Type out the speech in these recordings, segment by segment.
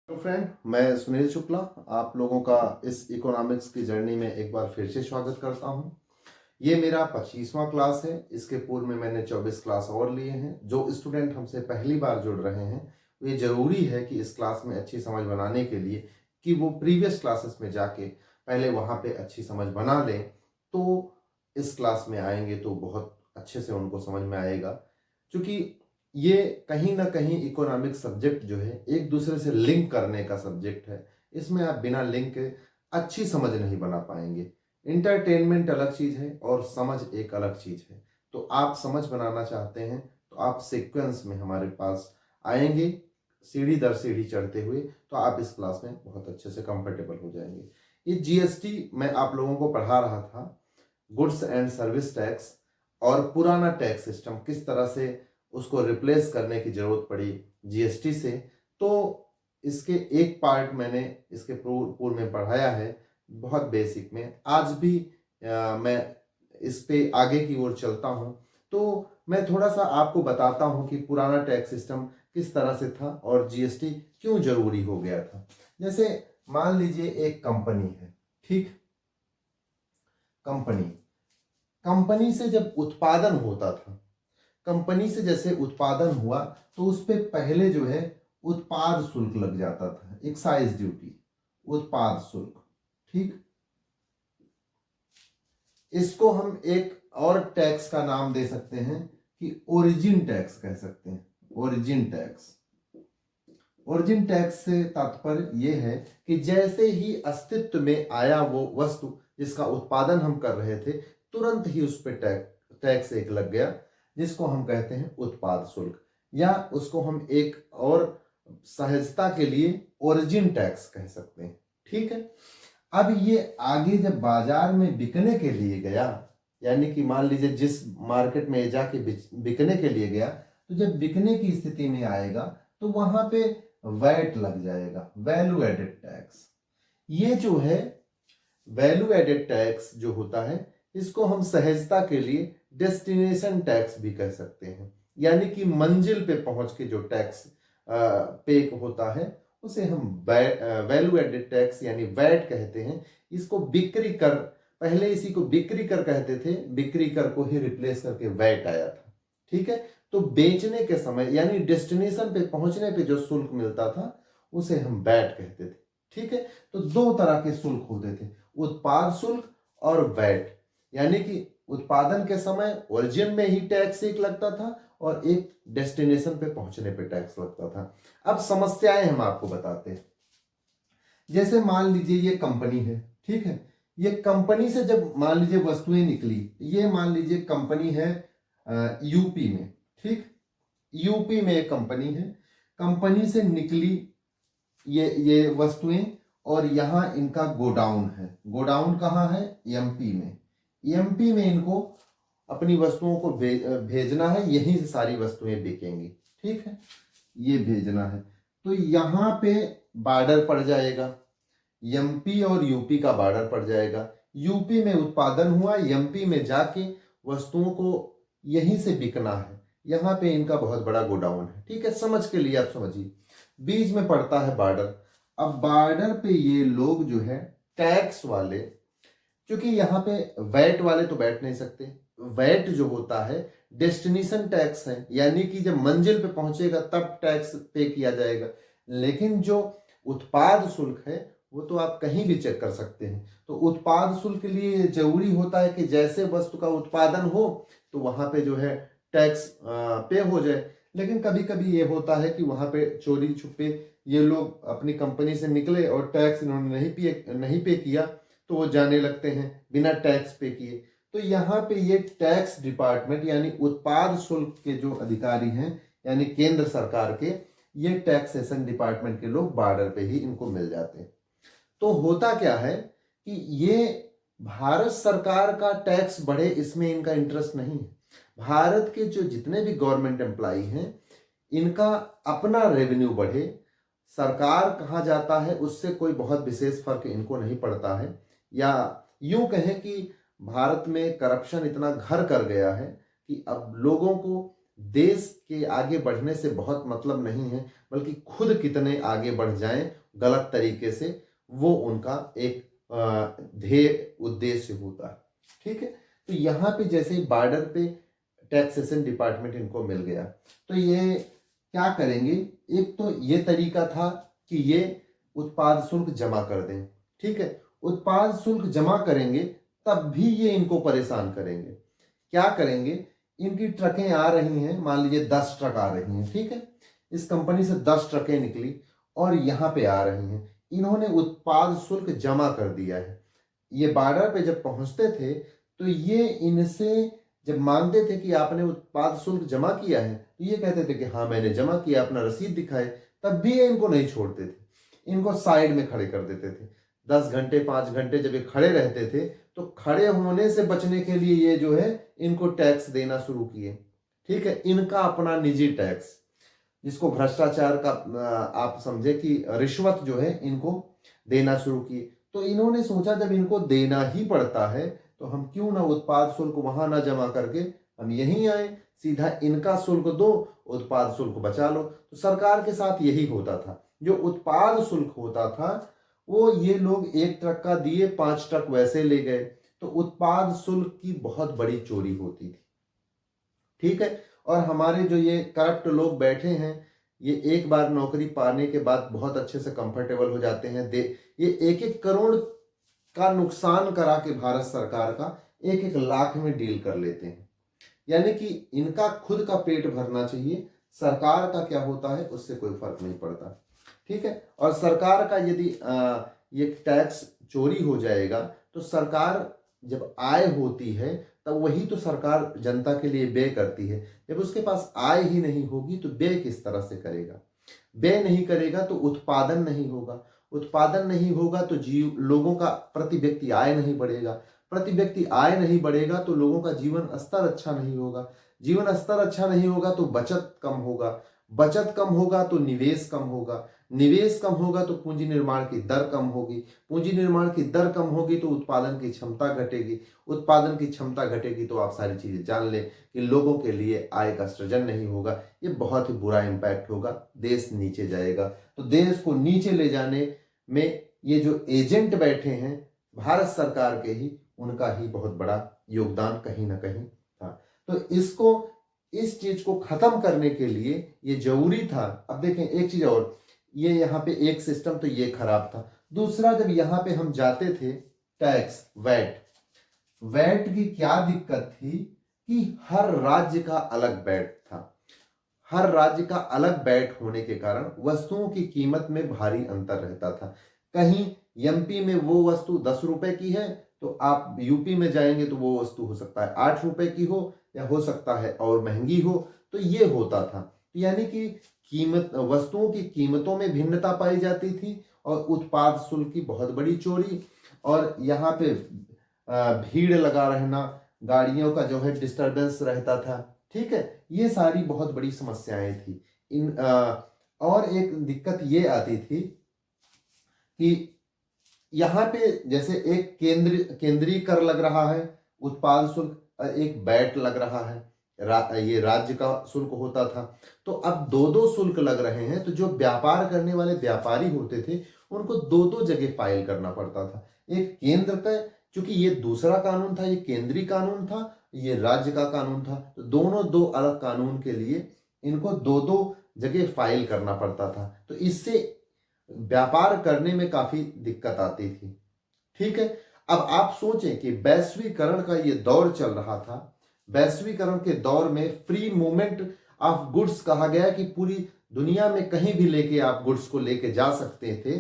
तो फ्रेंड, मैं सुनील शुक्ला आप लोगों का इस इकोनॉमिक्स की जर्नी में एक बार फिर से स्वागत करता हूं। ये मेरा 25वां क्लास है। इसके पूर्व में मैंने 24 क्लास और लिए हैं। जो स्टूडेंट हमसे पहली बार जुड़ रहे हैं, ये ज़रूरी है कि इस क्लास में अच्छी समझ बनाने के लिए कि वो प्रीवियस क्लासेस में जाके पहले वहाँ पे अच्छी समझ बना लें, तो इस क्लास में आएंगे तो बहुत अच्छे से उनको समझ में आएगा। क्योंकि ये कहीं ना कहीं इकोनॉमिक सब्जेक्ट जो है एक दूसरे से लिंक करने का सब्जेक्ट है। इसमें आप बिना लिंक के अच्छी समझ नहीं बना पाएंगे। इंटरटेनमेंट अलग चीज है और समझ एक अलग चीज है। तो आप समझ बनाना चाहते हैं तो आप सीक्वेंस में हमारे पास आएंगे, सीढ़ी दर सीढ़ी चढ़ते हुए, तो आप इस क्लास में बहुत अच्छे से कंफर्टेबल हो जाएंगे। ये जीएसटी मैं आप लोगों को पढ़ा रहा था, गुड्स एंड सर्विस टैक्स, और पुराना टैक्स सिस्टम किस तरह से उसको रिप्लेस करने की जरूरत पड़ी जीएसटी से। तो इसके एक पार्ट मैंने इसके पूर्व में पढ़ाया है, बहुत बेसिक में। आज भी मैं इस पे आगे की ओर चलता हूं, तो मैं थोड़ा सा आपको बताता हूं कि पुराना टैक्स सिस्टम किस तरह से था और जीएसटी क्यों जरूरी हो गया था। जैसे मान लीजिए एक कंपनी है, ठीक। कंपनी कंपनी से जब उत्पादन होता था, कंपनी से जैसे उत्पादन हुआ, तो उस पे पहले जो है उत्पाद शुल्क लग जाता था, एक्साइज ड्यूटी, उत्पाद शुल्क, ठीक। इसको हम एक और टैक्स का नाम दे सकते हैं कि ओरिजिन टैक्स कह सकते हैं। ओरिजिन टैक्स, ओरिजिन टैक्स से तात्पर्य यह है कि जैसे ही अस्तित्व में आया वो वस्तु जिसका उत्पादन हम कर रहे थे, तुरंत ही उस पर टैक्स एक लग गया, जिसको हम कहते हैं उत्पाद शुल्क, या उसको हम एक और सहजता के लिए ओरिजिन टैक्स कह सकते हैं, ठीक है। अब ये आगे जब बाजार में बिकने के लिए गया, यानी कि मान लीजिए जिस मार्केट में जाके बिकने के लिए गया, तो जब बिकने की स्थिति में आएगा तो वहां पे वैट लग जाएगा, वैल्यू एडेड टैक्स। ये जो है वैल्यू एडेड टैक्स जो होता है, इसको हम सहजता के लिए डेस्टिनेशन टैक्स भी कह सकते हैं, यानी कि मंजिल पे पहुंच के जो टैक्स पे होता है उसे हम वैल्यू एडेड टैक्स यानी वैट कहते हैं। इसको बिक्री कर, पहले इसी को बिक्री कर कहते थे, बिक्री कर को ही रिप्लेस करके वैट आया था, ठीक है। तो बेचने के समय यानी डेस्टिनेशन पे पहुंचने पे जो शुल्क मिलता था उसे हम वैट कहते थे, ठीक है। तो दो तरह के शुल्क होते थे, उत्पाद शुल्क और वैट, यानी कि उत्पादन के समय ओरिजिन में ही टैक्स एक लगता था और एक डेस्टिनेशन पे पहुंचने पे टैक्स लगता था। अब समस्याएं हम आपको बताते हैं। जैसे मान लीजिए ये कंपनी है, ठीक है। ये कंपनी से जब मान लीजिए वस्तुएं निकली, ये मान लीजिए कंपनी है यूपी में, ठीक। यूपी में एक कंपनी है, कंपनी से निकली ये वस्तुएं, और यहां इनका गोडाउन है। गोडाउन कहाँ है? एमपी में। एमपी में इनको अपनी वस्तुओं को भेजना है, यहीं से सारी वस्तुएं बिकेंगी, ठीक है। ये भेजना है तो यहां पे बॉर्डर पड़ जाएगा, एमपी और यूपी का बॉर्डर पड़ जाएगा। यूपी में उत्पादन हुआ, एमपी में जाके वस्तुओं को यहीं से बिकना है, यहां पे इनका बहुत बड़ा गोडाउन है, ठीक है। समझ के लिए आप समझिए, बीच में पड़ता है बॉर्डर। अब बॉर्डर पे ये लोग जो है टैक्स वाले, क्योंकि यहाँ पे वैट वाले तो बैठ नहीं सकते, वैट जो होता है डेस्टिनेशन टैक्स है, यानी कि जब मंजिल पे पहुंचेगा तब टैक्स पे किया जाएगा। लेकिन जो उत्पाद शुल्क है वो तो आप कहीं भी चेक कर सकते हैं। तो उत्पाद शुल्क के लिए जरूरी होता है कि जैसे वस्तु का उत्पादन हो तो वहां पे जो है टैक्स पे हो जाए। लेकिन कभी कभी ये होता है कि वहां पे चोरी छुपे ये लोग अपनी कंपनी से निकले और टैक्स इन्होंने नहीं पे किया, तो वो जाने लगते हैं बिना टैक्स पे किए। तो यहाँ पे ये टैक्स डिपार्टमेंट यानी उत्पाद शुल्क के जो अधिकारी हैं, यानी केंद्र सरकार के, ये टैक्सेशन डिपार्टमेंट के लोग बॉर्डर पे ही इनको मिल जाते हैं। तो होता क्या है कि ये भारत सरकार का टैक्स बढ़े इसमें इनका इंटरेस्ट नहीं है। भारत के जो जितने भी गवर्नमेंट एम्प्लॉई हैं, इनका अपना रेवेन्यू बढ़े, सरकार कहाँ जाता है उससे कोई बहुत विशेष फर्क इनको नहीं पड़ता है। या यूं कहें कि भारत में करप्शन इतना घर कर गया है कि अब लोगों को देश के आगे बढ़ने से बहुत मतलब नहीं है, बल्कि खुद कितने आगे बढ़ जाएं गलत तरीके से, वो उनका एक ध्येय उद्देश्य होता है। ठीक है, तो यहाँ पे जैसे बॉर्डर पे टैक्सेशन डिपार्टमेंट इनको मिल गया, तो ये क्या करेंगे, एक तो ये तरीका था कि ये उत्पाद शुल्क जमा कर दें। ठीक है, उत्पाद शुल्क जमा करेंगे तब भी ये इनको परेशान करेंगे। क्या करेंगे, इनकी ट्रकें आ रही हैं, मान लीजिए 10 ट्रक आ रही हैं। ठीक है, इस कंपनी से 10 ट्रकें निकली और यहाँ पे आ रही हैं, इन्होंने उत्पाद शुल्क जमा कर दिया है। ये बॉर्डर पे जब पहुंचते थे तो ये इनसे जब मांगते थे कि आपने उत्पाद शुल्क जमा किया है, तो ये कहते थे कि हाँ मैंने जमा किया, अपना रसीद दिखाए, तब भी ये इनको नहीं छोड़ते थे, इनको साइड में खड़े कर देते थे। 10 घंटे 5 घंटे जब ये खड़े रहते थे तो खड़े होने से बचने के लिए ये जो है इनको टैक्स देना शुरू किए। ठीक है, इनका अपना निजी टैक्स, जिसको भ्रष्टाचार का आप समझे कि रिश्वत जो है इनको देना शुरू किए। तो इन्होंने सोचा जब इनको देना ही पड़ता है तो हम क्यों ना उत्पाद शुल्क वहां ना जमा करके हम यहीं आए, सीधा इनका शुल्क दो, उत्पाद शुल्क बचा लो। तो सरकार के साथ यही होता था, जो उत्पाद शुल्क होता था वो ये लोग 1 ट्रक का दिए, 5 ट्रक वैसे ले गए, तो उत्पाद शुल्क की बहुत बड़ी चोरी होती थी। ठीक है, और हमारे जो ये करप्ट लोग बैठे हैं, ये एक बार नौकरी पाने के बाद बहुत अच्छे से कंफर्टेबल हो जाते हैं। ये 1-1 करोड़ का नुकसान करा के भारत सरकार का 1-1 लाख में डील कर लेते हैं। यानी कि इनका खुद का पेट भरना चाहिए, सरकार का क्या होता है उससे कोई फर्क नहीं पड़ता। ठीक है, और सरकार का यदि ये टैक्स चोरी हो जाएगा तो सरकार जब आय होती है तब वही तो सरकार जनता के लिए व्यय करती है। जब उसके पास आय ही नहीं होगी तो व्यय किस तरह से करेगा, व्यय नहीं करेगा तो उत्पादन नहीं होगा, उत्पादन नहीं होगा तो लोगों का प्रति व्यक्ति आय नहीं बढ़ेगा, प्रति व्यक्ति आय नहीं बढ़ेगा तो लोगों का जीवन स्तर अच्छा नहीं होगा, जीवन स्तर अच्छा नहीं होगा तो बचत कम होगा, बचत कम होगा तो निवेश कम होगा, निवेश कम होगा तो पूंजी निर्माण की दर कम होगी, पूंजी निर्माण की दर कम होगी तो उत्पादन की क्षमता घटेगी, उत्पादन की क्षमता घटेगी तो आप सारी चीजें जान लें कि लोगों के लिए आय का सृजन नहीं होगा। ये बहुत ही बुरा इंपैक्ट होगा, देश नीचे जाएगा। तो देश को नीचे ले जाने में ये जो एजेंट बैठे हैं भारत सरकार के ही, उनका ही बहुत बड़ा योगदान कहीं ना कहीं था। तो इस चीज को खत्म करने के लिए ये जरूरी था। अब देखें एक चीज और, ये यहाँ पे एक सिस्टम तो ये खराब था, दूसरा जब यहाँ पे हम जाते थे टैक्स वैट की क्या दिक्कत थी कि हर राज्य का अलग वैट था, हर राज्य का अलग वैट होने के कारण वस्तुओं की कीमत में भारी अंतर रहता था। कहीं एमपी में वो वस्तु 10 रुपए की है तो आप यूपी में जाएंगे तो वो वस्तु हो सकता है 8 रुपए की हो, या हो सकता है और महंगी हो। तो ये होता था, यानी कि वस्तुओं की कीमतों में भिन्नता पाई जाती थी और उत्पाद शुल्क की बहुत बड़ी चोरी, और यहाँ पे भीड़ लगा रहना, गाड़ियों का जो है डिस्टरबेंस रहता था। ठीक है, ये सारी बहुत बड़ी समस्याएं थी। और एक दिक्कत ये आती थी कि यहाँ पे जैसे एक केंद्रीय कर लग रहा है उत्पाद शुल्क, एक वैट लग रहा है, ये राज्य का शुल्क होता था। तो अब 2-2 शुल्क लग रहे हैं, तो जो व्यापार करने वाले व्यापारी होते थे उनको 2-2 जगह फाइल करना पड़ता था। एक केंद्र का, क्योंकि ये दूसरा कानून था, ये केंद्रीय कानून था, ये राज्य का कानून था, तो दोनों 2 अलग कानून के लिए इनको 2-2 जगह फाइल करना पड़ता था। तो इससे व्यापार करने में काफी दिक्कत आती थी। ठीक है, अब आप सोचें कि वैश्वीकरण का ये दौर चल रहा था, वैश्वीकरण के दौर में फ्री मूवमेंट ऑफ गुड्स कहा गया कि पूरी दुनिया में कहीं भी लेके आप गुड्स को लेके जा सकते थे।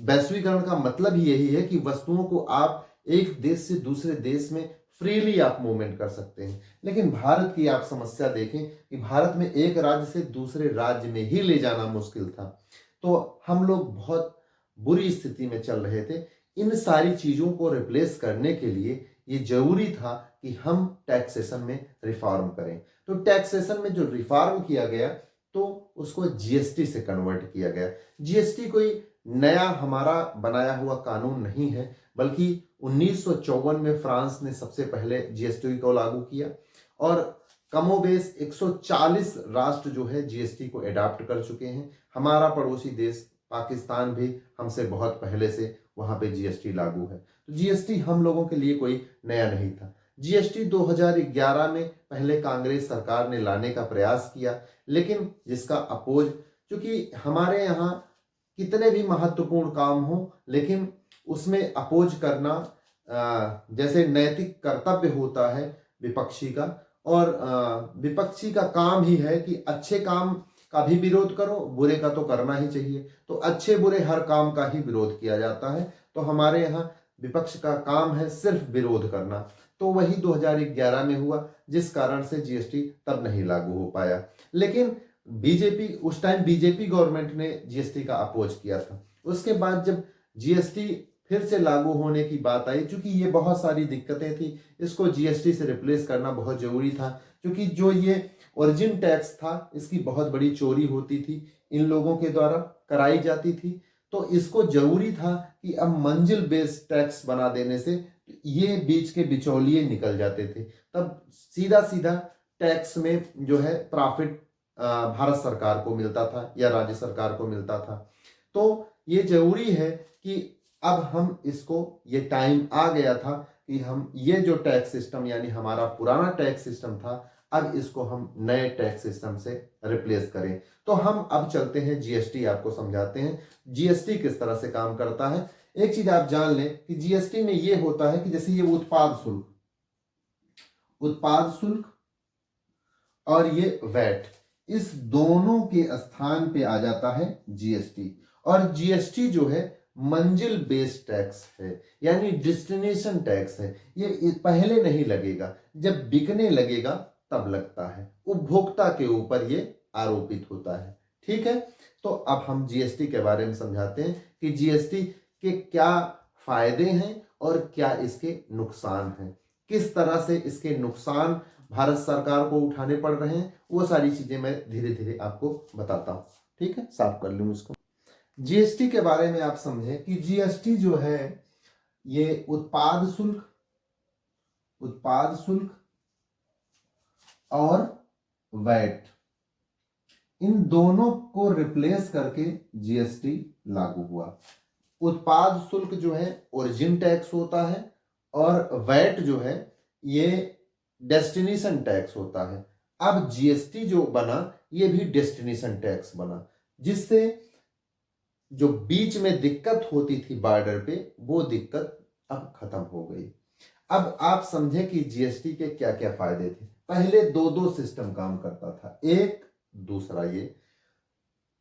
वैश्वीकरण का मतलब ही यही है कि वस्तुओं को आप एक देश से दूसरे देश में फ्रीली आप मूवमेंट कर सकते हैं। लेकिन भारत की आप समस्या देखें कि भारत में एक राज्य से दूसरे राज्य में ही ले जाना मुश्किल था, तो हम लोग बहुत बुरी स्थिति में चल रहे थे। इन सारी चीजों को रिप्लेस करने के लिए ये जरूरी था कि हम टैक्सेशन में रिफॉर्म करें। तो टैक्सेशन में जो रिफॉर्म किया गया तो उसको जीएसटी से कन्वर्ट किया गया। जीएसटी कोई नया हमारा बनाया हुआ कानून नहीं है, बल्कि 1954 में फ्रांस ने सबसे पहले जीएसटी को लागू किया, और कमोबेश 140 राष्ट्र जो है जीएसटी को अडॉप्ट कर चुके हैं। हमारा पड़ोसी देश पाकिस्तान भी हमसे बहुत पहले से वहां पे जीएसटी लागू है। तो जीएसटी हम लोगों के लिए कोई नया नहीं था। जीएसटी 2011 में पहले कांग्रेस सरकार ने लाने का प्रयास किया, लेकिन जिसका अपोज, क्योंकि हमारे यहाँ कितने भी महत्वपूर्ण काम हो लेकिन उसमें अपोज करना जैसे नैतिक कर्तव्य होता है विपक्षी का, और विपक्षी का काम ही है कि अच्छे काम का भी विरोध करो, बुरे का तो करना ही चाहिए। तो अच्छे बुरे हर काम का ही विरोध किया जाता है। तो हमारे यहाँ विपक्ष का काम है सिर्फ विरोध करना। तो वही 2011 में हुआ, जिस कारण से जीएसटी तब नहीं लागू हो पाया। लेकिन बीजेपी, उस टाइम बीजेपी गवर्नमेंट ने जीएसटी का अपोज किया था। उसके बाद जब जीएसटी फिर से लागू होने की बात आई, क्योंकि ये बहुत सारी दिक्कतें थी, इसको जीएसटी से रिप्लेस करना बहुत जरूरी था, क्योंकि जो ये ओरिजिन टैक्स था इसकी बहुत बड़ी चोरी होती थी, इन लोगों के द्वारा कराई जाती थी। तो इसको जरूरी था कि अब मंजिल बेस्ड टैक्स बना देने से ये बीच के बिचौलिए निकल जाते थे, तब सीधा सीधा टैक्स में जो है प्रॉफिट भारत सरकार को मिलता था या राज्य सरकार को मिलता था। तो ये जरूरी है कि अब हम इसको, ये टाइम आ गया था कि हम ये जो टैक्स सिस्टम यानी हमारा पुराना टैक्स सिस्टम था, अब इसको हम नए टैक्स सिस्टम से रिप्लेस करें। तो हम अब चलते हैं जीएसटी, आपको समझाते हैं जीएसटी किस तरह से काम करता है। एक चीज आप जान लें कि जीएसटी में ये होता है कि जैसे ये उत्पाद शुल्क और ये वैट, इस दोनों के स्थान पे आ जाता है जीएसटी। और जीएसटी जो है मंजिल बेस्ड टैक्स है, यानी डेस्टिनेशन टैक्स है। ये पहले नहीं लगेगा, जब बिकने लगेगा तब लगता है, उपभोक्ता के ऊपर ये आरोपित होता है। ठीक है, तो अब हम जीएसटी के बारे में समझाते हैं कि जीएसटी के क्या फायदे हैं और क्या इसके नुकसान हैं, किस तरह से इसके नुकसान भारत सरकार को उठाने पड़ रहे हैं। वो सारी चीजें मैं धीरे धीरे आपको बताता हूं। ठीक है, साफ कर लूं इसको। जीएसटी के बारे में आप समझें कि जीएसटी जो है ये उत्पाद शुल्क और वैट, इन दोनों को रिप्लेस करके जीएसटी लागू हुआ। उत्पाद शुल्क जो है ओरिजिन टैक्स होता है और वैट जो है ये डेस्टिनेशन टैक्स होता है। अब जीएसटी जो बना ये भी डेस्टिनेशन टैक्स बना, जिससे जो बीच में दिक्कत होती थी बॉर्डर पे, वो दिक्कत अब खत्म हो गई। अब आप समझे कि जीएसटी के क्या क्या फायदे थे। पहले दो सिस्टम काम करता था, एक दूसरा ये,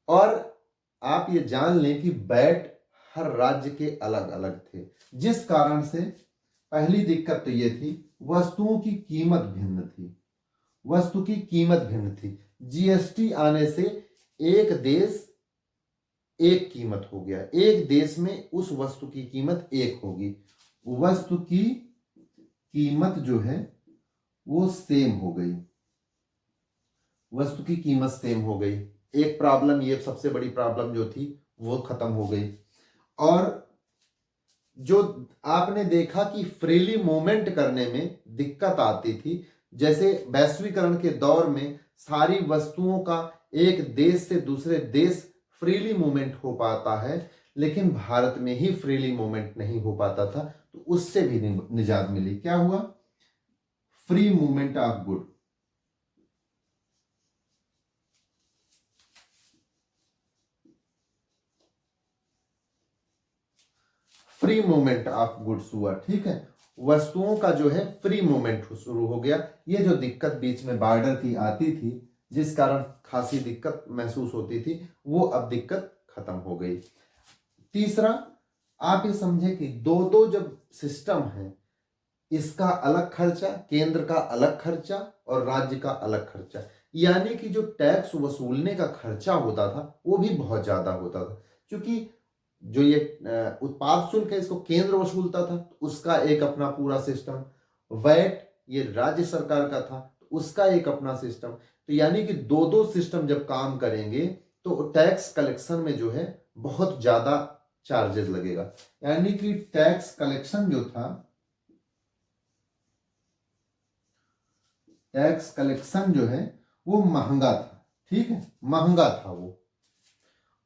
और आप ये जान लें कि वैट हर राज्य के अलग अलग थे, जिस कारण से पहली दिक्कत तो ये थी, वस्तुओं की कीमत भिन्न थी। जीएसटी आने से एक देश एक कीमत हो गया, एक देश में उस वस्तु की कीमत एक होगी, वस्तु की कीमत जो है वो सेम हो गई, वस्तु की कीमत सेम हो गई। एक प्रॉब्लम, ये सबसे बड़ी प्रॉब्लम जो थी वो खत्म हो गई। और जो आपने देखा कि फ्रीली मूवमेंट करने में दिक्कत आती थी, जैसे वैश्वीकरण के दौर में सारी वस्तुओं का एक देश से दूसरे देश फ्रीली मूवमेंट हो पाता है, लेकिन भारत में ही फ्रीली मूवमेंट नहीं हो पाता था, तो उससे भी निजात मिली। क्या हुआ? Free movement of good. Free movement of goods हुआ, ठीक है, वस्तुओं का जो है फ्री मूवमेंट शुरू हो गया। ये जो दिक्कत बीच में बॉर्डर की आती थी, जिस कारण खासी दिक्कत महसूस होती थी, वो अब दिक्कत खत्म हो गई। तीसरा, आप ये समझे कि दो जब सिस्टम है, इसका अलग खर्चा, केंद्र का अलग खर्चा और राज्य का अलग खर्चा, यानी कि जो टैक्स वसूलने का खर्चा होता था वो भी बहुत ज्यादा होता था, क्योंकि जो ये उत्पाद शुल्क है इसको केंद्र वसूलता था, तो उसका एक अपना पूरा सिस्टम, वैट ये राज्य सरकार का था, तो उसका एक अपना सिस्टम। तो यानी कि दो सिस्टम जब काम करेंगे तो टैक्स कलेक्शन में जो है बहुत ज्यादा चार्जेस लगेगा। यानी कि टैक्स कलेक्शन जो था टैक्स कलेक्शन जो है वो महंगा था, ठीक है, महंगा था वो।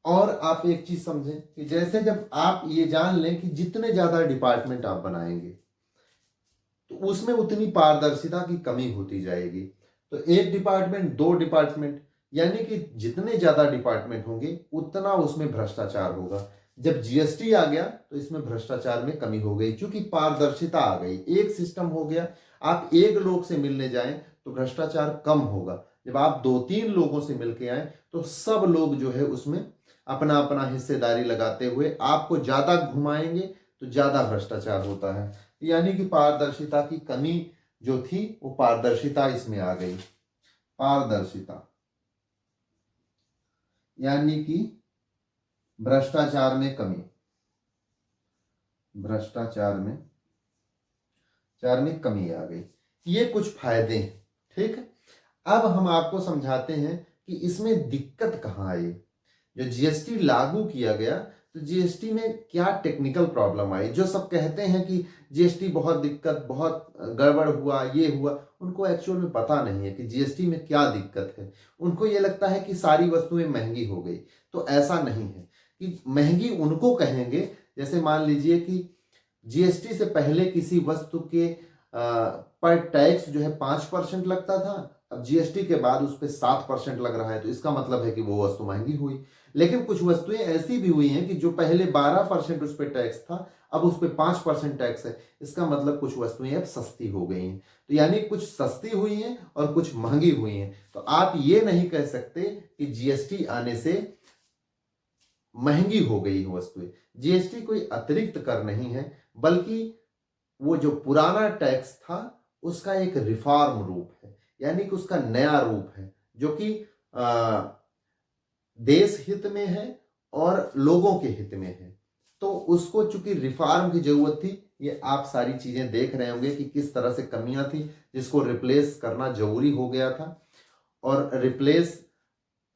और आप एक चीज समझें कि जैसे जब आप ये जान लें कि जितने ज्यादा डिपार्टमेंट आप बनाएंगे तो उसमें उतनी पारदर्शिता की कमी होती जाएगी। तो एक डिपार्टमेंट, दो डिपार्टमेंट, यानी कि जितने ज्यादा डिपार्टमेंट होंगे उतना उसमें भ्रष्टाचार होगा। जब जीएसटी आ गया तो इसमें भ्रष्टाचार में कमी हो गई, क्योंकि पारदर्शिता आ गई, एक सिस्टम हो गया। आप एक लोग से मिलने जाएं तो भ्रष्टाचार कम होगा। जब आप दो तीन लोगों से मिलके आए तो सब लोग जो है उसमें अपना अपना हिस्सेदारी लगाते हुए आपको ज्यादा घुमाएंगे तो ज्यादा भ्रष्टाचार होता है। यानी कि पारदर्शिता की कमी जो थी वो पारदर्शिता इसमें आ गई। पारदर्शिता यानी कि भ्रष्टाचार में कमी, भ्रष्टाचार में कमी आ गई। ये कुछ फायदे हैं, ठीक है। अब हम आपको समझाते हैं कि इसमें दिक्कत कहाँ आई। जो जीएसटी लागू किया गया तो जीएसटी में क्या टेक्निकल प्रॉब्लम आई। जो सब कहते हैं कि जीएसटी बहुत दिक्कत, बहुत गड़बड़ हुआ, ये हुआ, उनको एक्चुअल में पता नहीं है कि जीएसटी में क्या दिक्कत है। उनको ये लगता है कि सारी वस्तुएं महंगी हो गई, तो ऐसा नहीं है। कि महंगी उनको कहेंगे, जैसे मान लीजिए कि जीएसटी से पहले किसी वस्तु के पर टैक्स जो है 5% लगता था, अब जीएसटी के बाद उस पर 7% लग रहा है, तो इसका मतलब है कि वो वस्तु महंगी हुई। लेकिन कुछ वस्तुएं ऐसी भी हुई हैं कि जो पहले 12% उस पर टैक्स था, अब उस पर 5% टैक्स है, इसका मतलब कुछ वस्तुएं अब सस्ती हो गई हैं। तो यानी कुछ सस्ती हुई हैं और कुछ महंगी हुई हैं। तो आप ये नहीं कह सकते कि जीएसटी आने से महंगी हो गई वस्तुएं। जीएसटी कोई अतिरिक्त कर नहीं है, बल्कि वो जो पुराना टैक्स था उसका एक रिफॉर्म रूप है, यानी कि उसका नया रूप है, जो कि देश हित में है और लोगों के हित में है। तो उसको चूंकि रिफॉर्म की जरूरत थी, ये आप सारी चीजें देख रहे होंगे कि किस तरह से कमियां थी जिसको रिप्लेस करना जरूरी हो गया था। और रिप्लेस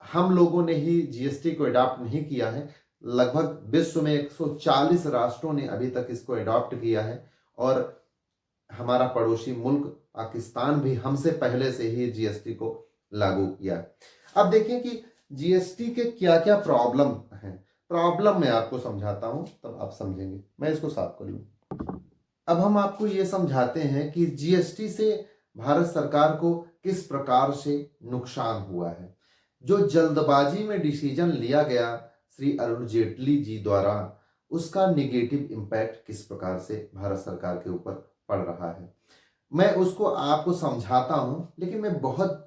हम लोगों ने ही जीएसटी को अडॉप्ट नहीं किया है, लगभग विश्व में 140 राष्ट्रों ने अभी तक इसको अडॉप्ट किया है। और हमारा पड़ोसी मुल्क पाकिस्तान भी हमसे पहले से ही जीएसटी को लागू किया। अब देखिए कि जीएसटी के क्या क्या प्रॉब्लम हैं। प्रॉब्लम मैं आपको समझाता हूं तब आप समझेंगे। मैं इसको साफ कर लूं। अब हम आपको ये समझाते हैं कि जीएसटी से भारत सरकार को किस प्रकार से नुकसान हुआ है। जो जल्दबाजी में डिसीजन लिया गया श्री अरुण जेटली जी द्वारा, उसका निगेटिव इम्पैक्ट किस प्रकार से भारत सरकार के ऊपर पड़ रहा है, मैं उसको आपको समझाता हूं। लेकिन मैं बहुत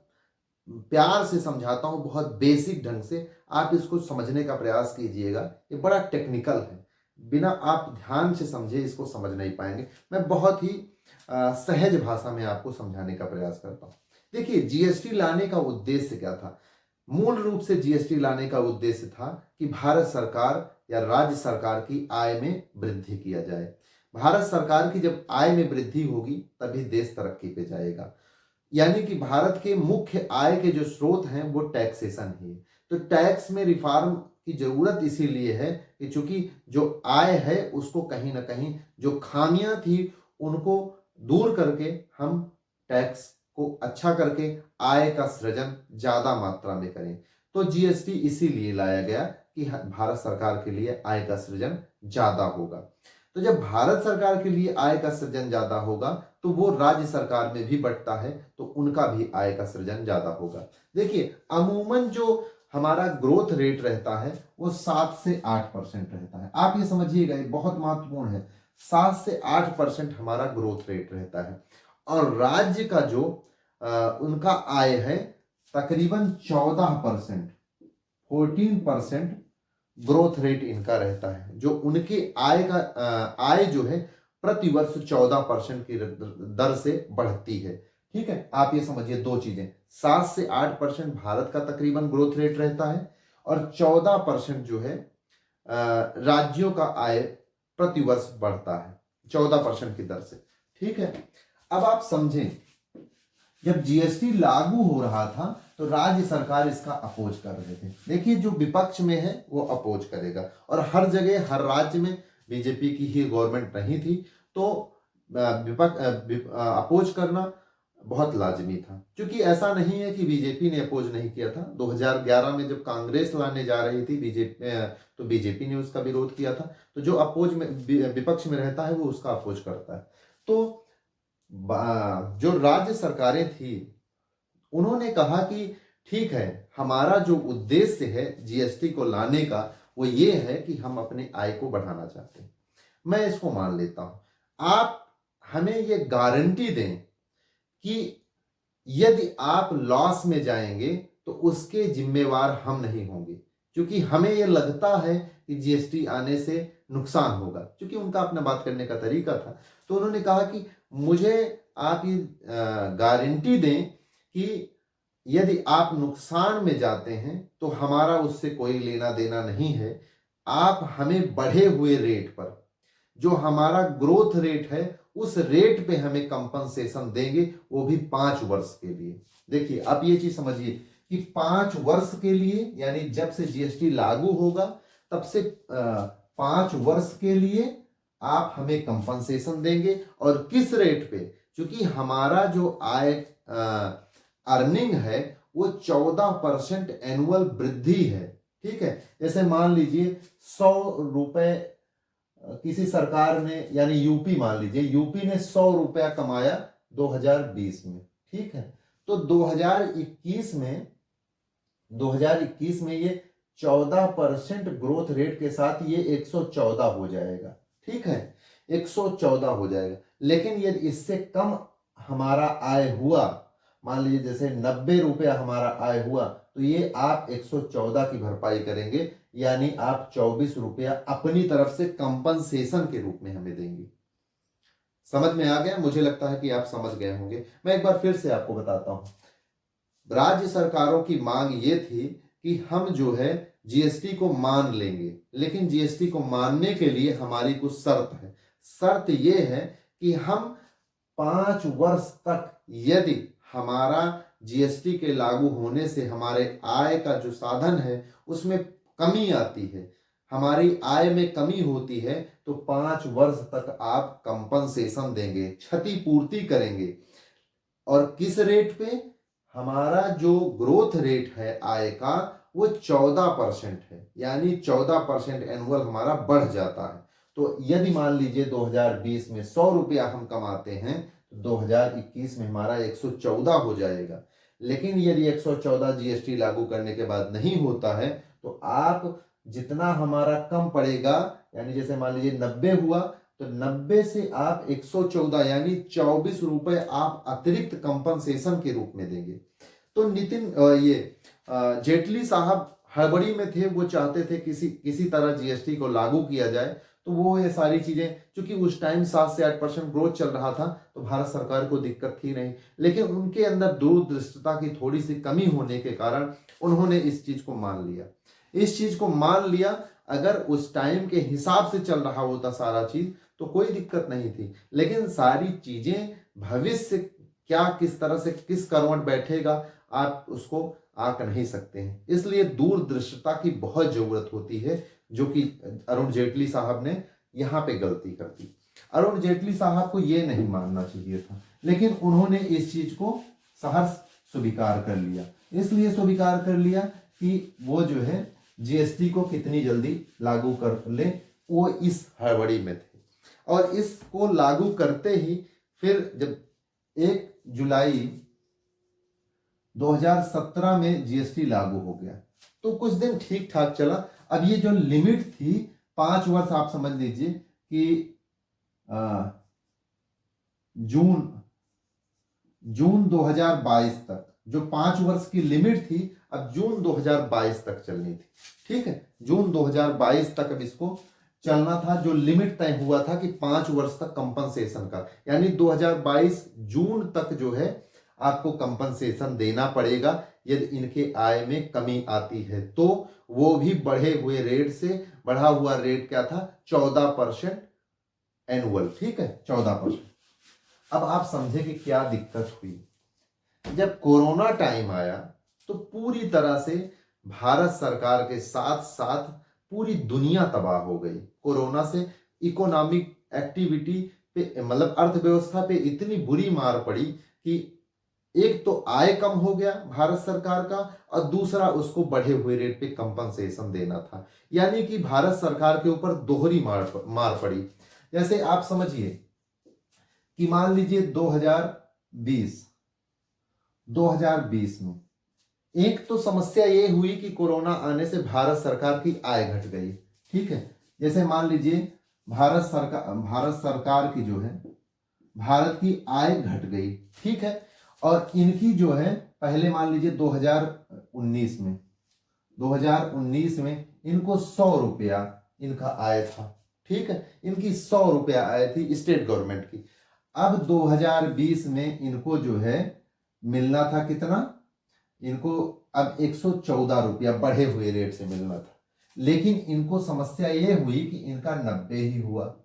प्यार से समझाता हूं, बहुत बेसिक ढंग से। आप इसको समझने का प्रयास कीजिएगा, ये बड़ा टेक्निकल है, बिना आप ध्यान से समझे इसको समझ नहीं पाएंगे। मैं बहुत ही सहज भाषा में आपको समझाने का प्रयास करता हूं। देखिए, जीएसटी लाने का उद्देश्य क्या था। मूल रूप से जीएसटी लाने का उद्देश्य था कि भारत सरकार या राज्य सरकार की आय में वृद्धि किया जाए। भारत सरकार की जब आय में वृद्धि होगी तभी देश तरक्की पे जाएगा। यानी कि भारत के मुख्य आय के जो स्रोत हैं वो टैक्सेशन ही है। तो टैक्स में रिफॉर्म की जरूरत इसीलिए है कि चूंकि जो आय है उसको कहीं ना कहीं जो खामियां थी उनको दूर करके हम टैक्स को अच्छा करके आय का सृजन ज्यादा मात्रा में करें। तो जीएसटी इसीलिए लाया गया कि भारत सरकार के लिए आय का सृजन ज्यादा होगा। तो जब भारत सरकार के लिए आय का सृजन ज्यादा होगा तो वो राज्य सरकार में भी बंटता है, तो उनका भी आय का सृजन ज्यादा होगा। देखिए, अमूमन जो हमारा ग्रोथ रेट रहता है वो 7 से 8% रहता है। आप ये समझिएगा, ये बहुत महत्वपूर्ण है। 7 से 8% हमारा ग्रोथ रेट रहता है। और राज्य का जो उनका आय है तकरीबन 14%, 14% ग्रोथ रेट इनका रहता है। जो उनके आय का आय जो है प्रति वर्ष 14% की दर से बढ़ती है। ठीक है, आप ये समझिए दो चीजें, 7 से 8% भारत का तकरीबन ग्रोथ रेट रहता है और 14% जो है राज्यों का आय प्रति वर्ष बढ़ता है 14% की दर से। ठीक है, अब आप समझें, जब जीएसटी लागू हो रहा था तो राज्य सरकार इसका अपोज कर रहे थे। देखिए, जो विपक्ष में है वो अपोज करेगा, और हर जगह हर राज्य में बीजेपी की ही गवर्नमेंट नहीं थी, तो विपक्ष अपोज करना बहुत लाजमी था, क्योंकि ऐसा नहीं है कि बीजेपी ने अपोज नहीं किया था। 2011 में जब कांग्रेस लाने जा रही थी बीजेपी, तो बीजेपी ने उसका विरोध किया था। तो जो अपोज में, विपक्ष में रहता है, वो उसका अपोज करता है। तो जो राज्य सरकारें थी, उन्होंने कहा कि ठीक है, हमारा जो उद्देश्य है जीएसटी को लाने का, वो ये है कि हम अपने आय को बढ़ाना चाहते हैं। मैं इसको मान लेता हूं। आप हमें ये गारंटी दें कि यदि आप लॉस में जाएंगे तो उसके जिम्मेवार हम नहीं होंगे, क्योंकि हमें यह लगता है कि जीएसटी आने से नुकसान होगा, क्योंकि उनका अपना बात करने का तरीका था। तो उन्होंने कहा कि मुझे आप ये गारंटी दें कि यदि आप नुकसान में जाते हैं तो हमारा उससे कोई लेना देना नहीं है। आप हमें बढ़े हुए रेट पर, जो हमारा ग्रोथ रेट है, उस रेट पे हमें कंपनसेशन देंगे, वो भी 5 वर्ष के लिए। देखिए, आप ये चीज समझिए कि 5 वर्ष के लिए, यानी जब से जीएसटी लागू होगा तब से 5 वर्ष के लिए आप हमें कंपनसेशन देंगे। और किस रेट पे? क्योंकि हमारा जो आय अर्निंग है वो 14% एनुअल वृद्धि है। ठीक है, जैसे मान लीजिए 100 रुपए किसी सरकार ने, यानी यूपी मान लीजिए, यूपी ने 100 रुपया कमाया 2020 में। ठीक है, तो 2021 में ये 14% ग्रोथ रेट के साथ ये 114 हो जाएगा। ठीक है, 114 हो जाएगा। लेकिन यदि इससे कम हमारा आय हुआ, मान लीजिए जैसे 90 रुपया हमारा आय हुआ, तो ये आप 114 की भरपाई करेंगे, यानी आप 24 रुपया अपनी तरफ से कंपनसेशन के रूप में हमें देंगे। समझ में आ गया? मुझे लगता है कि आप समझ गए होंगे। मैं एक बार फिर से आपको बताता हूं। राज्य सरकारों की मांग ये थी कि हम जो है जीएसटी को मान लेंगे, लेकिन जीएसटी को मानने के लिए हमारी कुछ शर्त है। शर्त ये है कि हम 5 वर्ष तक, यदि हमारा जीएसटी के लागू होने से हमारे आय का जो साधन है उसमें कमी आती है, हमारी आय में कमी होती है, तो 5 वर्ष तक आप कंपनसेशन देंगे, क्षतिपूर्ति करेंगे। और किस रेट पे? हमारा जो ग्रोथ रेट है आय का, वो 14% है, यानी 14% एनुअल हमारा बढ़ जाता है। तो यदि मान लीजिए 2020 में 100 रुपया हम कमाते हैं, तो 2021 में हमारा 114 हो जाएगा। लेकिन यदि 114 जीएसटी लागू करने के बाद नहीं होता है, तो आप जितना हमारा कम पड़ेगा, यानी जैसे मान लीजिए 90 हुआ, तो 90 से आप 114 यानी 24 रुपए आप अतिरिक्त कंपनसेशन के रूप में देंगे। तो नितिन जेटली साहब हड़बड़ी में थे, वो चाहते थे किसी तरह जीएसटी को लागू किया जाए। तो वो ये सारी चीजें, क्योंकि उस टाइम 7 से 8% ग्रोथ चल रहा था, तो भारत सरकार को दिक्कत थी नहीं, लेकिन उनके अंदर दूरदृष्टता की थोड़ी सी कमी होने के कारण उन्होंने इस चीज को मान लिया। इस चीज को मान लिया। अगर उस टाइम के हिसाब से चल रहा होता सारा चीज, तो कोई दिक्कत नहीं थी। लेकिन सारी चीजें भविष्य क्या, किस तरह से, किस करवट बैठेगा, आप उसको आंक नहीं सकते हैं। इसलिए दूरदृष्टता की बहुत जरूरत होती है, जो कि अरुण जेटली साहब ने यहां पे गलती कर दी। अरुण जेटली साहब को यह नहीं मानना चाहिए था, लेकिन उन्होंने इस चीज को सहर्ष स्वीकार कर लिया। इसलिए स्वीकार कर लिया कि वो जो है जीएसटी को कितनी जल्दी लागू कर ले, वो इस हड़बड़ी में थे। और इसको लागू करते ही फिर जब 1 जुलाई 2017 में जीएसटी लागू हो गया, तो कुछ दिन ठीक ठाक चला। अब ये जो लिमिट थी 5 वर्ष, आप समझ लीजिए कि जून 2022 तक जो 5 वर्ष की लिमिट थी, अब जून 2022 तक चलनी थी। ठीक है, जून 2022 तक अब इसको चलना था। जो लिमिट तय हुआ था कि 5 वर्ष तक कंपनसेशन का, यानी 2022 जून तक जो है आपको कंपनसेशन देना पड़ेगा। यदि इनके आय में कमी आती है, तो वो भी बढ़े हुए रेट से, बढ़ा हुआ रेट क्या था? 14% एनुअल। ठीक है, 14%। अब आप समझे कि क्या दिक्कत हुई। जब कोरोना टाइम आया, तो पूरी तरह से भारत सरकार के साथ साथ पूरी दुनिया तबाह हो गई। कोरोना से इकोनॉमिक एक्टिविटी पे, मतलब अर्थव्यवस्था पे इतनी बुरी मार पड़ी कि एक तो आय कम हो गया भारत सरकार का, और दूसरा उसको बढ़े हुए रेट पे कंपनसेशन देना था। यानी कि भारत सरकार के ऊपर दोहरी मार पड़ी। जैसे आप समझिए कि मान लीजिए 2020 में एक तो समस्या ये हुई कि कोरोना आने से भारत सरकार की आय घट गई। ठीक है, जैसे मान लीजिए भारत सरकार की जो है, भारत की आय घट गई। ठीक है, और इनकी जो है, पहले मान लीजिए 2019 में इनको 100 रुपया इनका आय था। ठीक है, इनकी 100 रुपया आय थी स्टेट गवर्नमेंट की। अब 2020 में इनको जो है मिलना था कितना, इनको अब 114 रुपया बढ़े हुए रेट से मिलना था। लेकिन इनको समस्या यह हुई कि इनका 90 ही हुआ।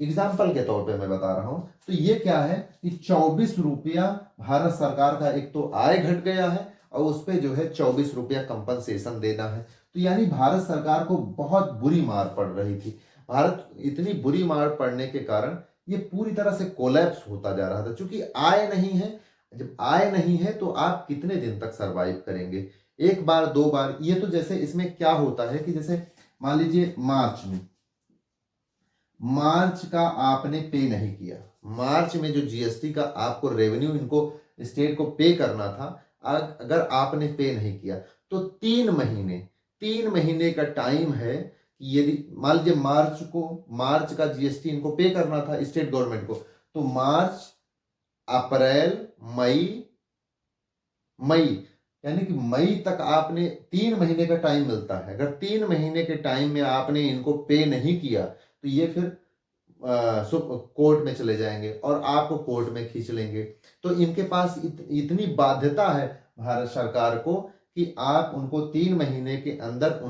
एग्जाम्पल के तौर पे मैं बता रहा हूं। तो ये क्या है कि 24 रुपया भारत सरकार का एक तो आय घट गया है, और उस पे जो है 24 रुपया कंपनसेशन देना है। तो यानी भारत सरकार को बहुत बुरी मार पड़ रही थी। भारत इतनी बुरी मार पड़ने के कारण ये पूरी तरह से कोलैप्स होता जा रहा था, क्योंकि आय नहीं है। जब आय नहीं है तो आप कितने दिन तक सरवाइव करेंगे? एक बार दो बार, ये तो जैसे इसमें क्या होता है कि जैसे मान लीजिए मार्च का आपने पे नहीं किया, मार्च में जो जीएसटी का आपको रेवेन्यू इनको स्टेट को पे करना था, अगर आपने पे नहीं किया तो 3 महीने का टाइम है। यदि मान लीजिए मार्च का जीएसटी इनको पे करना था स्टेट गवर्नमेंट को, तो मार्च, अप्रैल, मई यानी कि मई तक आपने 3 महीने का टाइम मिलता है। अगर 3 महीने के टाइम में आपने इनको पे नहीं किया तो ये फिर कोर्ट में चले जाएंगे और आपको कोर्ट में खींच लेंगे। तो इनके पास इतनी बाध्यता है भारत सरकार को कि आप उनको 3 महीने के अंदर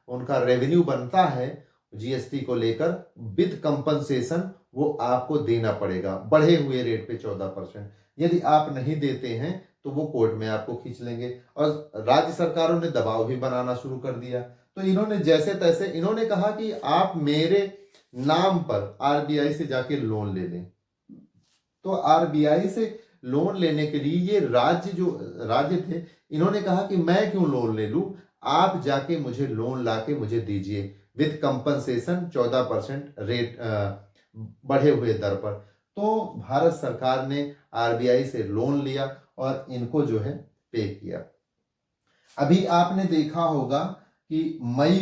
उनका रेवेन्यू बनता है जीएसटी को लेकर विद कंपनसेशन, वो आपको देना पड़ेगा बढ़े हुए रेट पे 14%। यदि आप नहीं देते हैं तो वो कोर्ट में आपको खींच लेंगे। और राज्य सरकारों ने दबाव भी बनाना शुरू कर दिया। तो इन्होंने जैसे तैसे इन्होंने कहा कि आप मेरे नाम पर आरबीआई से जाके लोन ले लें। तो आरबीआई से लोन लेने के लिए ये राज्य थे, इन्होंने कहा कि मैं क्यों लोन ले लूं, आप जाके मुझे लोन लाके मुझे दीजिए विद कंपनसेशन 14% रेट बढ़े हुए दर पर। तो भारत सरकार ने आरबीआई से लोन लिया और इनको जो है पे किया। अभी आपने देखा होगा कि मई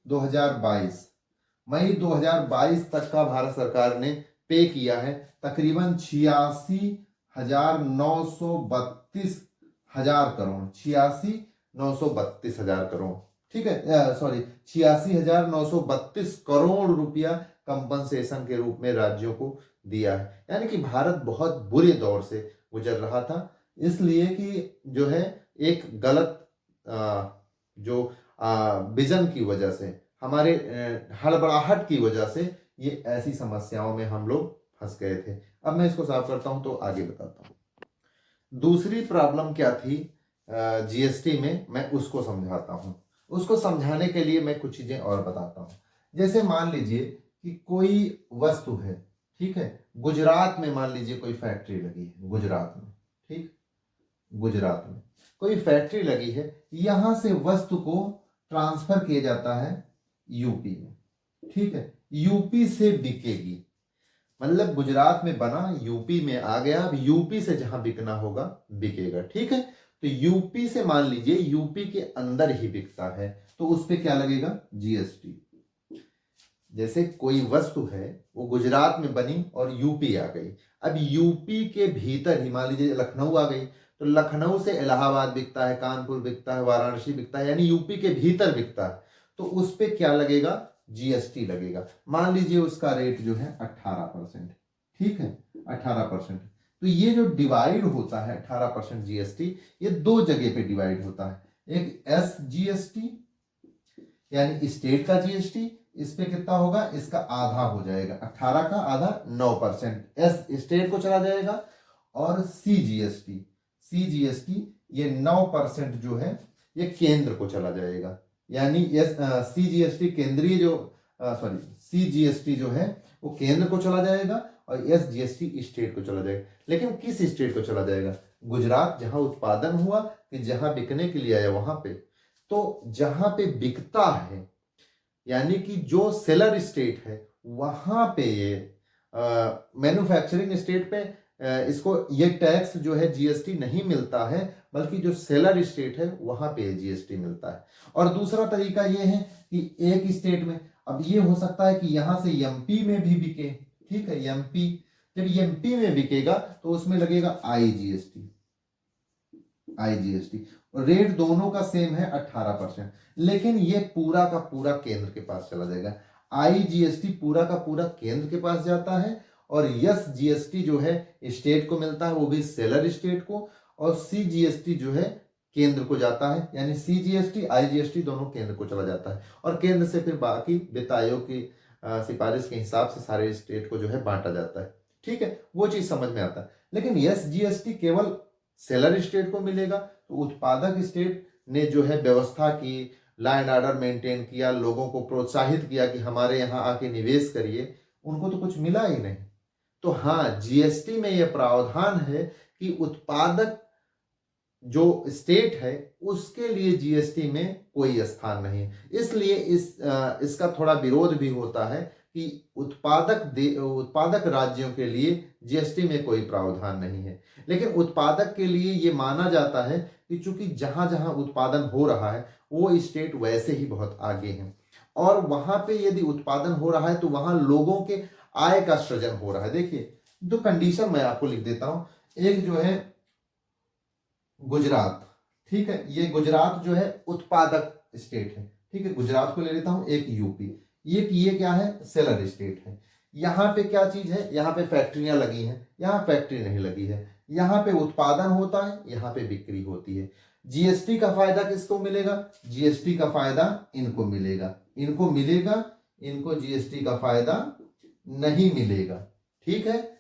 2022 तक का भारत सरकार ने पे किया है तकरीबन 86,932,000 करोड़। ठीक है, सॉरी 86,932 करोड़ रुपया कंपनसेशन के रूप में राज्यों को दिया है। यानी कि भारत बहुत बुरे दौर से गुजर रहा था, इसलिए कि जो है एक गलत जो विजन की वजह से, हमारे हड़बड़ाहट की वजह से ये ऐसी समस्याओं में हम लोग फंस गए थे। अब मैं इसको साफ करता हूं तो आगे बताता हूं। दूसरी प्रॉब्लम क्या थी जीएसटी में, मैं उसको समझाता हूं। उसको समझाने के लिए मैं कुछ चीजें और बताता हूं। जैसे मान लीजिए कि कोई वस्तु है, ठीक है, गुजरात में मान लीजिए कोई फैक्ट्री लगी है, गुजरात में, ठीक, गुजरात में कोई फैक्ट्री लगी है, यहां से वस्तु को ट्रांसफर किया जाता है यूपी में। ठीक है, यूपी से बिकेगी, मतलब गुजरात में बना यूपी में आ गया, अब यूपी से जहां बिकना होगा बिकेगा। ठीक है, तो यूपी से मान लीजिए यूपी के अंदर ही बिकता है, तो उस पे क्या लगेगा? जीएसटी। जैसे कोई वस्तु है वो गुजरात में बनी और यूपी आ गई, अब यूपी के भीतर ही मान लीजिए लखनऊ आ गई, तो लखनऊ से इलाहाबाद बिकता है, कानपुर बिकता है, वाराणसी बिकता है, यानी यूपी के भीतर बिकता है, तो उस पे क्या लगेगा? जीएसटी लगेगा। मान लीजिए उसका रेट जो है 18%। ठीक है, 18%। तो ये जो डिवाइड होता है 18% जीएसटी, ये दो जगह पे डिवाइड होता है। एक एस जीएसटी यानी स्टेट का जीएसटी, इस पे कितना होगा? इसका आधा हो जाएगा, 18 का आधा 9%, एस स्टेट को चला जाएगा। और सीजीएसटी ये 9% जो है ये केंद्र को चला जाएगा। यानी सीजीएसटी केंद्रीय जो सीजीएसटी जो है वो केंद्र को चला जाएगा, और यस जीएसटी स्टेट को चला जाएगा। लेकिन किस स्टेट को चला जाएगा? गुजरात, जहां उत्पादन हुआ कि जहां बिकने के लिए आया वहां पे। तो जहां पे बिकता है यानी कि जो सेलर स्टेट है वहां पे ये मैन्युफैक्चरिंग स्टेट पे इसको ये टैक्स जो है जीएसटी नहीं मिलता है, बल्कि जो सेलर स्टेट है वहां पे जीएसटी मिलता है। और दूसरा तरीका ये है कि एक स्टेट में, अब ये हो सकता है कि यहां से एमपी में भी बिके, ठीक है, एमपी, जब एमपी में बिकेगा तो उसमें लगेगा आईजीएसटी। आईजीएसटी रेट दोनों का सेम है 18%, लेकिन ये पूरा का पूरा केंद्र के पास चला जाएगा। आईजीएसटी पूरा का पूरा केंद्र के पास जाता है और यस जीएसटी जो है स्टेट को मिलता है, वो भी सेलर स्टेट को, और सीजीएसटी जो है केंद्र को जाता है। यानी सीजीएसटी आईजीएसटी दोनों केंद्र को चला जाता है और केंद्र से फिर बाकी वित्त आयोग की सिफारिश के हिसाब से सारे स्टेट को जो है बांटा जाता है। ठीक है, वो चीज समझ में आता है। लेकिन यस जीएसटी केवल सेलर स्टेट को मिलेगा। तो उत्पादक स्टेट ने जो है व्यवस्था की, लॉ एंड ऑर्डर मेंटेन किया, लोगों को प्रोत्साहित किया कि हमारे यहाँ आके निवेश करिए, उनको तो कुछ मिला ही नहीं। तो हाँ, जीएसटी में यह प्रावधान है कि उत्पादक जो स्टेट है उसके लिए जीएसटी में कोई स्थान नहीं। इसलिए इसका थोड़ा विरोध भी होता है कि उत्पादक राज्यों के लिए जीएसटी में कोई प्रावधान नहीं है। लेकिन उत्पादक के लिए ये माना जाता है कि चूंकि जहां जहां उत्पादन हो रहा है वो स्टेट वैसे ही बहुत आगे हैं, और वहां पे यदि उत्पादन हो रहा है तो वहां लोगों के आय का सृजन हो रहा है। देखिए, दो कंडीशन मैं आपको लिख देता हूं। एक जो है गुजरात, ठीक है, ये गुजरात जो है उत्पादक स्टेट है, ठीक है, गुजरात को ले लेता हूं। एक यूपी, ये क्या है? सेलर स्टेट है। यहां पे क्या चीज है? यहां पे फैक्ट्रियां लगी हैं, यहां फैक्ट्री नहीं लगी है। यहां पे उत्पादन होता है, यहां पे बिक्री होती है। जीएसटी का फायदा किसको मिलेगा? जीएसटी का फायदा इनको मिलेगा, इनको मिलेगा, इनको जीएसटी का फायदा नहीं मिलेगा। ठीक है,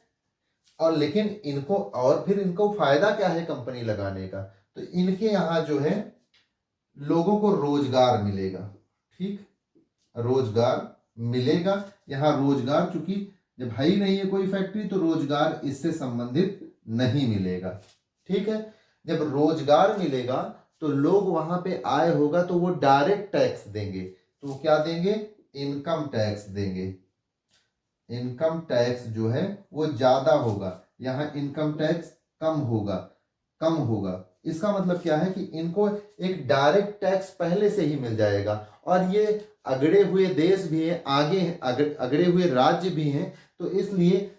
और लेकिन इनको, और फिर इनको फायदा क्या है कंपनी लगाने का? तो इनके यहां जो है लोगों को रोजगार मिलेगा। ठीक, रोजगार मिलेगा। यहां रोजगार, चूंकि जब है ही नहीं है कोई फैक्ट्री तो रोजगार इससे संबंधित नहीं मिलेगा। ठीक है, जब रोजगार मिलेगा तो लोग वहां पे आय होगा तो वो डायरेक्ट टैक्स देंगे। तो क्या देंगे? इनकम टैक्स देंगे। इनकम टैक्स जो है वो ज्यादा होगा, यहां इनकम टैक्स कम होगा, कम होगा। इसका मतलब क्या है कि इनको एक डायरेक्ट टैक्स पहले से ही मिल जाएगा। और ये अगड़े हुए देश भी है, आगे अगड़े हुए राज्य भी हैं, तो इसलिए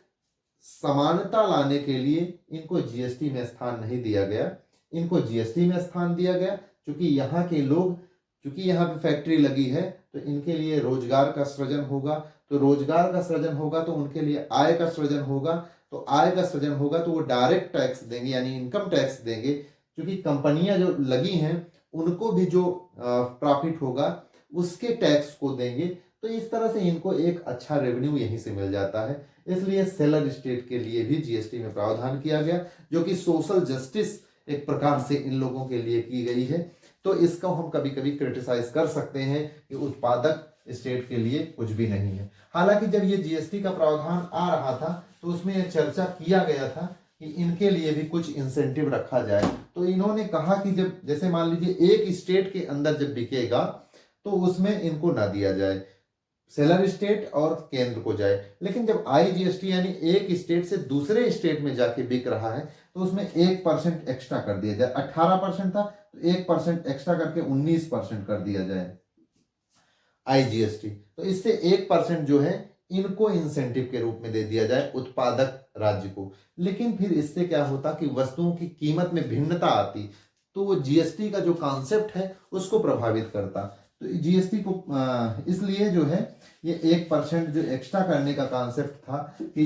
समानता लाने के लिए इनको जीएसटी में स्थान नहीं दिया गया, इनको जीएसटी में स्थान दिया गया। क्योंकि यहाँ के लोग, क्योंकि यहाँ पे फैक्ट्री लगी है तो इनके लिए रोजगार का सृजन होगा, तो रोजगार का सृजन होगा तो उनके लिए आय का सृजन होगा, तो आय का सृजन होगा तो वो डायरेक्ट टैक्स देंगे, यानी इनकम टैक्स देंगे। क्योंकि कंपनियां जो लगी हैं उनको भी जो प्रॉफिट होगा उसके टैक्स को देंगे। तो इस तरह से इनको एक अच्छा रेवेन्यू यहीं से मिल जाता है। इसलिए सेलर स्टेट के लिए भी जीएसटी में प्रावधान किया गया, जो कि सोशल जस्टिस एक प्रकार से इन लोगों के लिए की गई है। तो इसको हम कभी कभी क्रिटिसाइज कर सकते हैं कि उत्पादक स्टेट के लिए कुछ भी नहीं है। हालांकि जब ये जीएसटी का प्रावधान आ रहा था तो उसमें यह चर्चा किया गया था कि इनके लिए भी कुछ इंसेंटिव रखा जाए। तो इन्होंने कहा कि जब, जैसे मान लीजिए एक स्टेट के अंदर जब बिकेगा तो उसमें इनको ना दिया जाए, सेलर स्टेट और केंद्र को जाए। लेकिन जब आईजीएसटी यानी एक स्टेट से दूसरे स्टेट में जाके बिक रहा है तो उसमें 1% एक्स्ट्रा कर दिया जाए। 18% था तो 1% एक्स्ट्रा करके 19% कर दिया जाए आईजीएसटी। तो इससे 1% जो है इनको इंसेंटिव के रूप में दे दिया जाए उत्पादक राज्य को। लेकिन फिर इससे क्या होता कि वस्तुओं की कीमत में भिन्नता आती, तो वो जीएसटी का जो कॉन्सेप्ट है उसको प्रभावित करता। तो जीएसटी को इसलिए जो है ये 1% जो एक्स्ट्रा करने का कॉन्सेप्ट था कि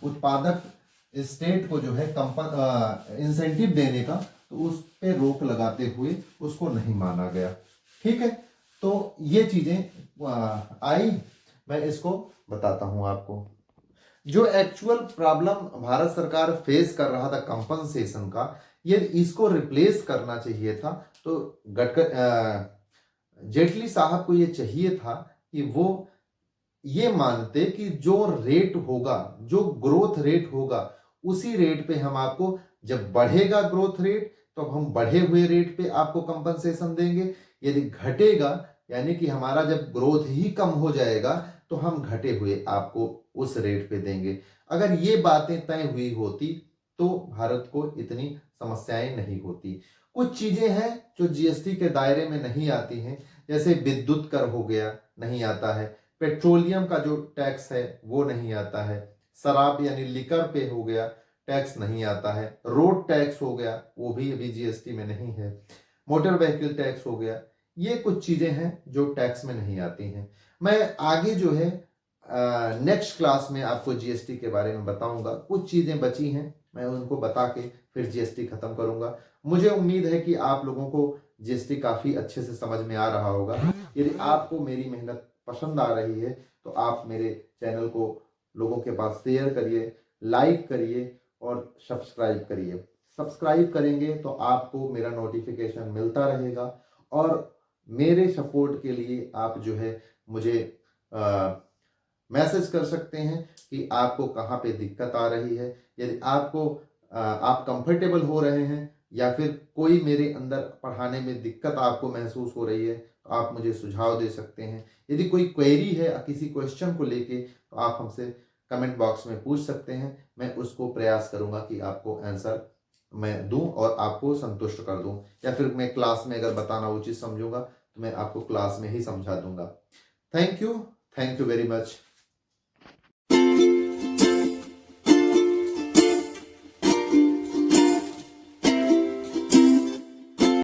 उत्पादक स्टेट को जो है इंसेंटिव देने का, तो उस पे रोक लगाते हुए उसको नहीं माना गया। ठीक है, तो ये चीजें आई, मैं इसको बताता हूं आपको। जो एक्चुअल प्रॉब्लम भारत सरकार फेस कर रहा था कंपनसेशन का, ये इसको रिप्लेस करना चाहिए था। तो जेटली साहब को ये चाहिए था कि वो ये मानते कि जो रेट होगा, जो ग्रोथ रेट होगा, उसी रेट पे हम आपको, जब बढ़ेगा ग्रोथ रेट तो हम बढ़े हुए रेट पे आपको कंपनसेशन देंगे, यदि घटेगा यानी कि हमारा जब ग्रोथ ही कम हो जाएगा तो हम घटे हुए आपको उस रेट पे देंगे। अगर ये बातें तय हुई होती तो भारत को इतनी समस्याएं नहीं होती। कुछ चीजें हैं जो जीएसटी के दायरे में नहीं आती हैं, जैसे विद्युत कर हो गया, नहीं आता है, पेट्रोलियम का जो टैक्स है वो नहीं आता है, शराब यानी लिकर पे हो गया टैक्स नहीं आता है, रोड टैक्स हो गया वो भी अभी जीएसटी में नहीं है, मोटर व्हीकल टैक्स हो गया। ये कुछ चीजें हैं जो टैक्स में नहीं आती हैं। मैं आगे जो है नेक्स्ट क्लास में आपको जीएसटी के बारे में बताऊंगा। कुछ चीजें बची हैं, मैं उनको बता के फिर जीएसटी खत्म करूंगा। मुझे उम्मीद है कि आप लोगों को जीएसटी काफी अच्छे से समझ में आ रहा होगा। यदि आपको मेरी मेहनत पसंद आ रही है तो आप मेरे चैनल को लोगों के पास शेयर करिए, लाइक करिए और सब्सक्राइब करिए। सब्सक्राइब करेंगे तो आपको मेरा नोटिफिकेशन मिलता रहेगा और मेरे सपोर्ट के लिए आप जो है मुझे मैसेज कर सकते हैं कि आपको कहाँ पे दिक्कत आ रही है। यदि आपको आप कंफर्टेबल हो रहे हैं या फिर कोई मेरे अंदर पढ़ाने में दिक्कत आपको महसूस हो रही है तो आप मुझे सुझाव दे सकते हैं। यदि कोई क्वेरी है किसी क्वेश्चन को लेके तो आप हमसे कमेंट बॉक्स में पूछ सकते हैं। मैं उसको प्रयास करूंगा कि आपको आंसर मैं दूं और आपको संतुष्ट कर दूं, या फिर मैं क्लास में अगर बताना उचित समझूंगा तो मैं आपको क्लास में ही समझा दूंगा। Thank you very much.